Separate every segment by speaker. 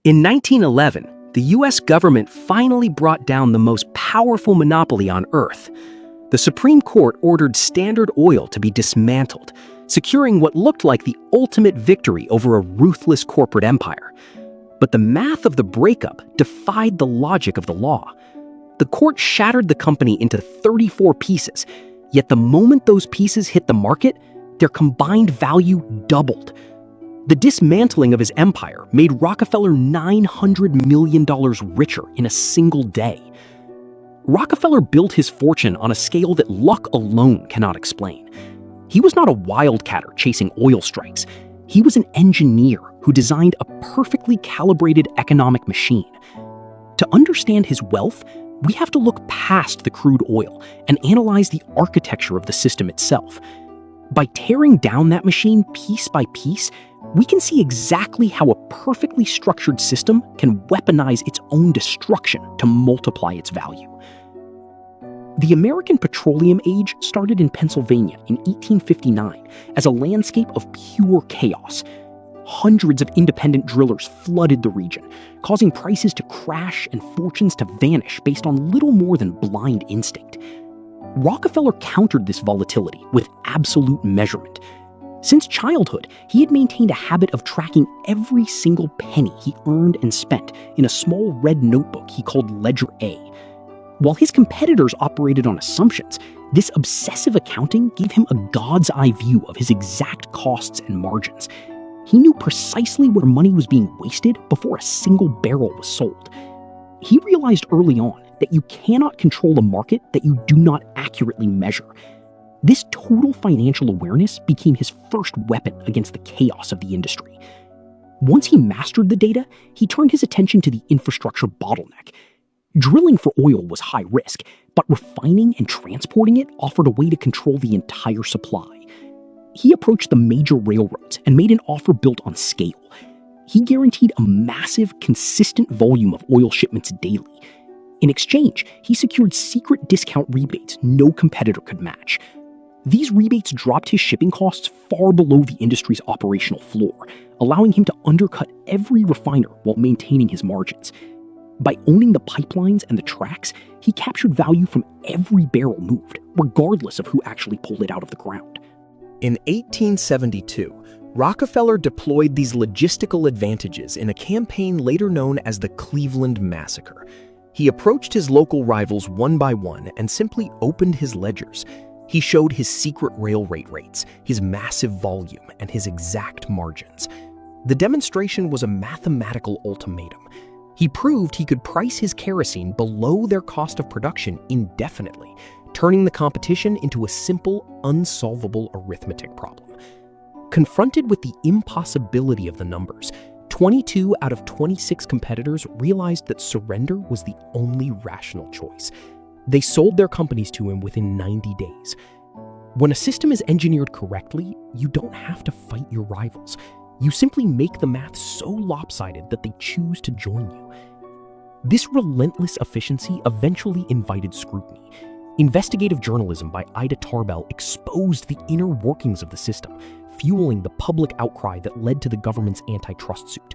Speaker 1: In 1911, the US government finally brought down the most powerful monopoly on Earth. The Supreme Court ordered Standard Oil to be dismantled, securing what looked like the ultimate victory over a ruthless corporate empire. But the math of the breakup defied the logic of the law. The court shattered the company into 34 pieces, yet the moment those pieces hit the market, their combined value doubled. The dismantling of his empire made Rockefeller $900 million richer in a single day. Rockefeller built his fortune on a scale that luck alone cannot explain. He was not a wildcatter chasing oil strikes. He was an engineer who designed a perfectly calibrated economic machine. To understand his wealth, we have to look past the crude oil and analyze the architecture of the system itself. By tearing down that machine piece by piece, we can see exactly how a perfectly structured system can weaponize its own destruction to multiply its value. The American petroleum age started in Pennsylvania in 1859 as a landscape of pure chaos. Hundreds of independent drillers flooded the region, causing prices to crash and fortunes to vanish based on little more than blind instinct. Rockefeller countered this volatility with absolute measurement. Since childhood, he had maintained a habit of tracking every single penny he earned and spent in a small red notebook he called Ledger A. While his competitors operated on assumptions, this obsessive accounting gave him a god's eye view of his exact costs and margins. He knew precisely where money was being wasted before a single barrel was sold. He realized early on that you cannot control a market that you do not accurately measure. This total financial awareness became his first weapon against the chaos of the industry. Once he mastered the data, he turned his attention to the infrastructure bottleneck. Drilling for oil was high risk, but refining and transporting it offered a way to control the entire supply. He approached the major railroads and made an offer built on scale. He guaranteed a massive, consistent volume of oil shipments daily. In exchange, he secured secret discount rebates no competitor could match. These rebates dropped his shipping costs far below the industry's operational floor, allowing him to undercut every refiner while maintaining his margins. By owning the pipelines and the tracks, he captured value from every barrel moved, regardless of who actually pulled it out of the ground.
Speaker 2: In 1872, Rockefeller deployed these logistical advantages in a campaign later known as the Cleveland Massacre. He approached his local rivals one by one and simply opened his ledgers. He showed his secret rail rate rates, his massive volume, and his exact margins. The demonstration was a mathematical ultimatum. He proved he could price his kerosene below their cost of production indefinitely, turning the competition into a simple, unsolvable arithmetic problem. Confronted with the impossibility of the numbers, 22 out of 26 competitors realized that surrender was the only rational choice. They sold their companies to him within 90 days. When a system is engineered correctly, you don't have to fight your rivals. You simply make the math so lopsided that they choose to join you. This relentless efficiency eventually invited scrutiny. Investigative journalism by Ida Tarbell exposed the inner workings of the system, fueling the public outcry that led to the government's antitrust suit.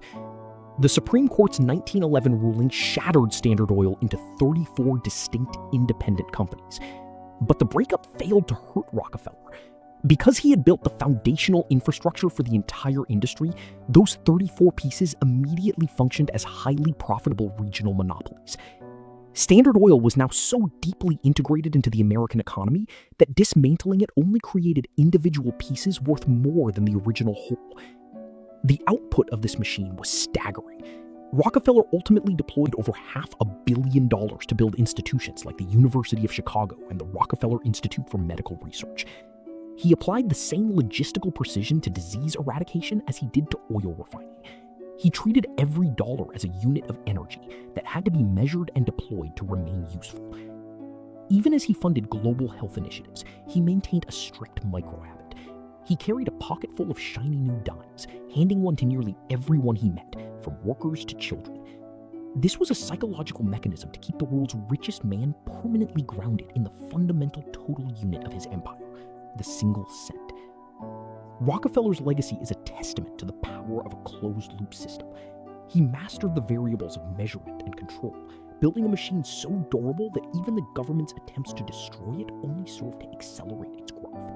Speaker 2: The Supreme Court's 1911 ruling shattered Standard Oil into 34 distinct independent companies. But the breakup failed to hurt Rockefeller. Because he had built the foundational infrastructure for the entire industry, those 34 pieces immediately functioned as highly profitable regional monopolies. Standard Oil was now so deeply integrated into the American economy that dismantling it only created individual pieces worth more than the original whole. The output of this machine was staggering. Rockefeller ultimately deployed over $500 million to build institutions like the University of Chicago and the Rockefeller Institute for Medical Research. He applied the same logistical precision to disease eradication as he did to oil refining. He treated every dollar as a unit of energy that had to be measured and deployed to remain useful. Even as he funded global health initiatives, he maintained a strict micro-habit. He carried a pocket full of shiny new dimes, handing one to nearly everyone he met, from workers to children. This was a psychological mechanism to keep the world's richest man permanently grounded in the fundamental total unit of his empire, the single cent. Rockefeller's legacy is a testament to the power of a closed-loop system.
Speaker 3: He mastered the variables of measurement and control, building a machine so durable that even the government's attempts to destroy it only served to accelerate its growth.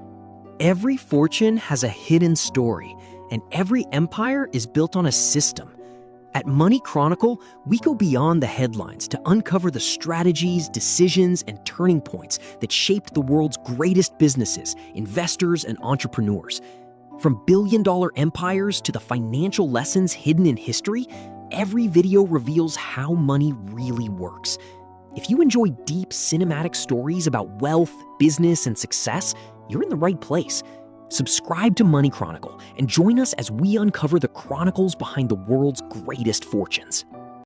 Speaker 1: Every fortune has a hidden story, and every empire is built on a system. At Money Chronicle, we go beyond the headlines to uncover the strategies, decisions, and turning points that shaped the world's greatest businesses, investors, and entrepreneurs. From billion-dollar empires to the financial lessons hidden in history, every video reveals how money really works. If you enjoy deep cinematic stories about wealth, business, and success, you're in the right place. Subscribe to Money Chronicle and join us as we uncover the chronicles behind the world's greatest fortunes.